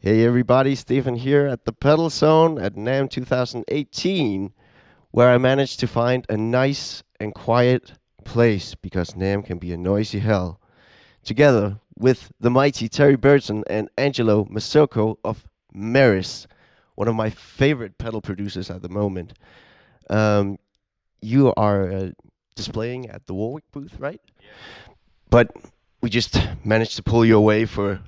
Hey everybody, Stephen here at the Pedal Zone at NAMM 2018, where I managed to find a nice and quiet place because NAMM can be a noisy hell. Together with the mighty Terry Burton and Angelo Mazzocco of Meris, one of my favorite pedal producers at the moment. Um, you are displaying at the Warwick booth, right? But we just managed to pull you away for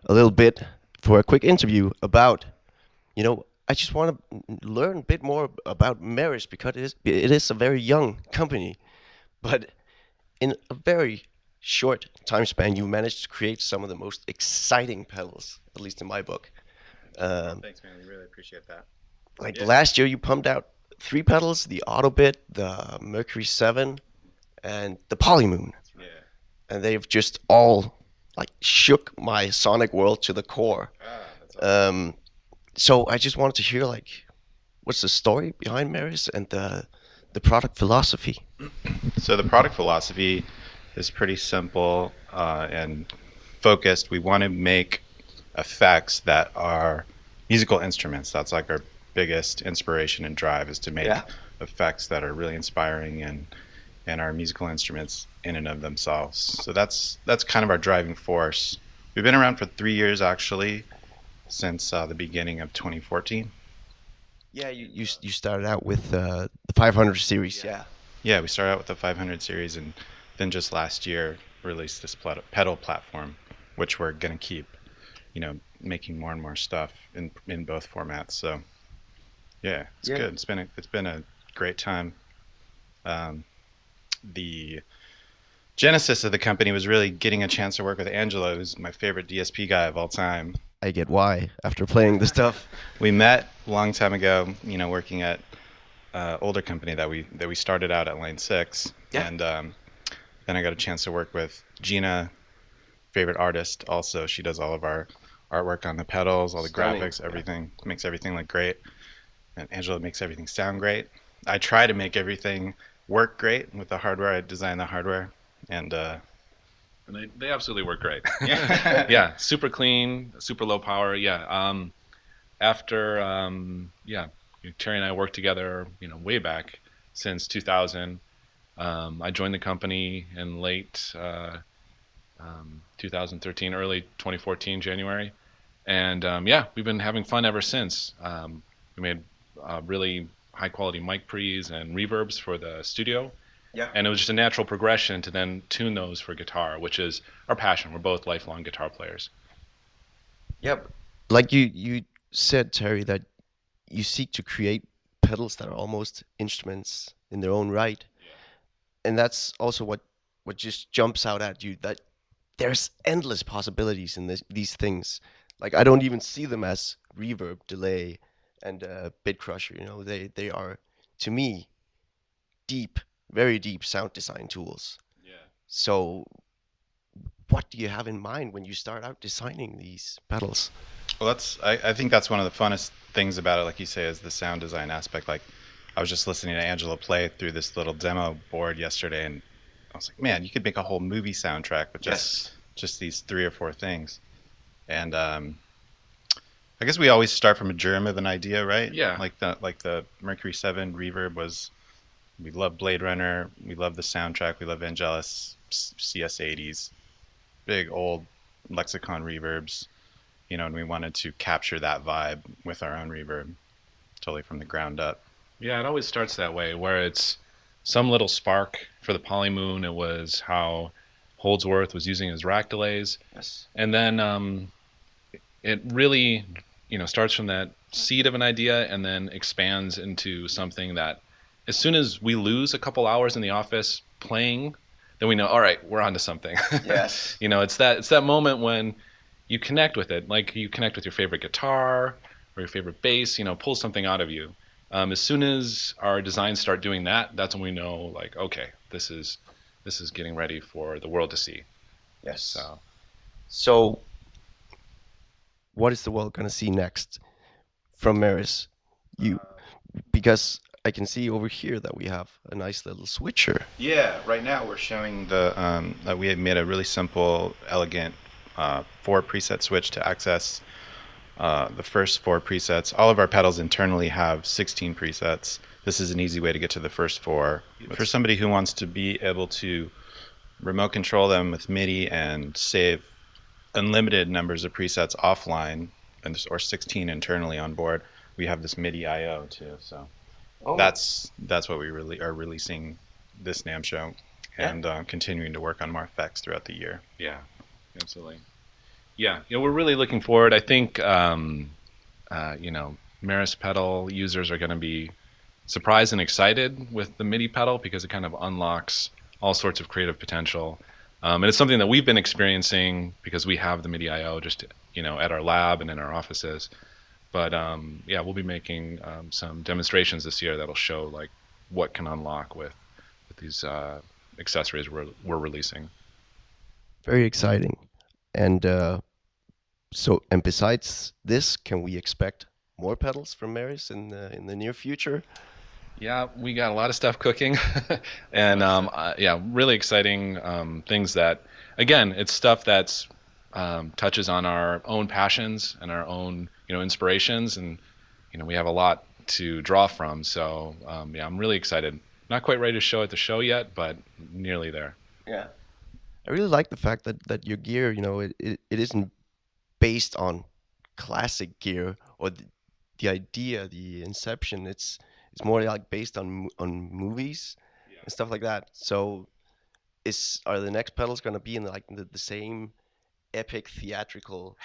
a little bit for a quick interview about I just want to learn a bit more about Meris because it is a very young company, but in a very short time span, you managed to create some of the most exciting pedals, at least in my book. Oh, Um, thanks, man. We really appreciate that. like Yeah, last year, you pumped out three pedals: the Ottobit, the Mercury 7, and the PolyMoon, yeah. and they've just all like shook my sonic world to the core. That's awesome. Um, so I just wanted to hear what's the story behind Meris and the product philosophy? So the product philosophy is pretty simple and focused. We want to make effects that are musical instruments. That's like our biggest inspiration and drive is to make Yeah. effects that are really inspiring and are musical instruments in and of themselves. So that's kind of our driving force. We've been around for 3 years actually, since the beginning of 2014. Yeah, you started out with the 500 series, yeah. Yeah, we started out with the 500 series and then just last year released this pedal platform, which we're gonna keep, making more and more stuff in both formats. So yeah, it's Yeah. good. It's been a great time. Um, the genesis of the company was really getting a chance to work with Angelo, who's my favorite DSP guy of all time. I get why after playing the stuff. We met a long time ago, working at older company that we started out at Lane Six, Yeah. and then I got a chance to work with Gina, favorite artist. Also, she does all of our artwork on the pedals, all the Stunning. graphics, Yeah. everything. Makes everything look great, and Angela makes everything sound great. I try to make everything work great with the hardware. I design the hardware, and And they absolutely work great. yeah, Yeah, super clean, super low power. Yeah. After Terry and I worked together, way back since 2000. I joined the company in late 2013, early 2014, January, and we've been having fun ever since. We made really high quality mic pre's and reverbs for the studio, Yeah. and it was just a natural progression to then tune those for guitar, which is our passion. We're both lifelong guitar players. Yep. Like you said, Terry, that you seek to create pedals that are almost instruments in their own right. And that's also what just jumps out at you, that there's endless possibilities in these things. Like I don't even see them as reverb, delay, and bit crusher. They are to me deep, very deep sound design tools. So what do you have in mind when you start out designing these pedals? well, I think that's one of the funnest things about it, like you say, is the sound design aspect. Like I was just listening to Angela play through this little demo board yesterday, and I was like, man, you could make a whole movie soundtrack with just Yes. just these three or four things. And I guess we always start from a germ of an idea, right? Yeah. Like the Mercury 7 reverb was. We love Blade Runner. We love the soundtrack. We love Vangelis CS80s, big old Lexicon reverbs. And we wanted to capture that vibe with our own reverb, totally from the ground up. Yeah, it always starts that way, where it's some little spark. For the PolyMoon, it was how Holdsworth was using his rack delays, Yes. and then it really, starts from that seed of an idea and then expands into something that, as soon as we lose a couple hours in the office playing, then we know, all right, we're onto something. Yes. It's that moment when you connect with it, like you connect with your favorite guitar or your favorite bass, pulls something out of you. As soon as our designs start doing that, that's when we know, like, okay, this is getting ready for the world to see. Yes. So So what is the world gonna see next from Maris? You because I can see over here that we have a nice little switcher. Yeah, right now we're showing we had made a really simple, elegant four preset switch to access The first 4 presets. All of our pedals internally have 16 presets. This is an easy way to get to the first 4. For somebody who wants to be able to remote control them with MIDI and save unlimited numbers of presets offline, or 16 internally on board, we have this MIDI I/O too. So that's what we really are releasing this NAMM show, and continuing to work on more effects throughout the year. Yeah, absolutely. Yeah, we're really looking forward. I think Meris pedal users are going to be surprised and excited with the MIDI pedal because it kind of unlocks all sorts of creative potential. And it's something that we've been experiencing because we have the MIDI I/O just at our lab and in our offices. But we'll be making some demonstrations this year that'll show like what can unlock with these accessories we're releasing. Very exciting. And and besides this, can we expect more pedals from Meris in the near future? Yeah, we got a lot of stuff cooking, and really exciting things that, again, it's stuff that's touches on our own passions and our own inspirations, and we have a lot to draw from. So I'm really excited. Not quite ready to show at the show yet, but nearly there. Yeah. I really like the fact that your gear, it isn't based on classic gear or the idea, the inception. It's more like based on movies and stuff like that. So are the next pedals gonna be in like the same epic theatrical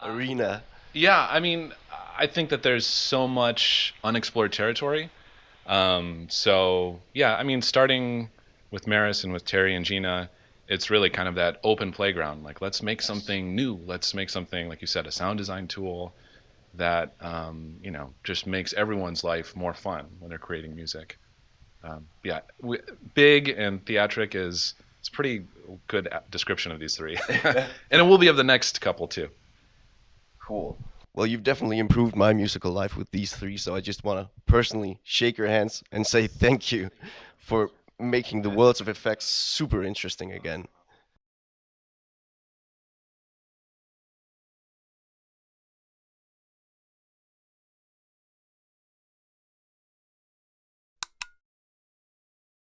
arena? Yeah, I mean, I think that there's so much unexplored territory. So yeah, I mean, starting with Meris and with Terry and Gina, it's really kind of that open playground. Like, let's make something new. Let's make something, like you said, a sound design tool that just makes everyone's life more fun when they're creating music. Big and theatric is it's pretty good description of these three, and it will be of the next couple too. Cool. Well, you've definitely improved my musical life with these three, so I just want to personally shake your hands and say thank you for making the worlds of effects super interesting again.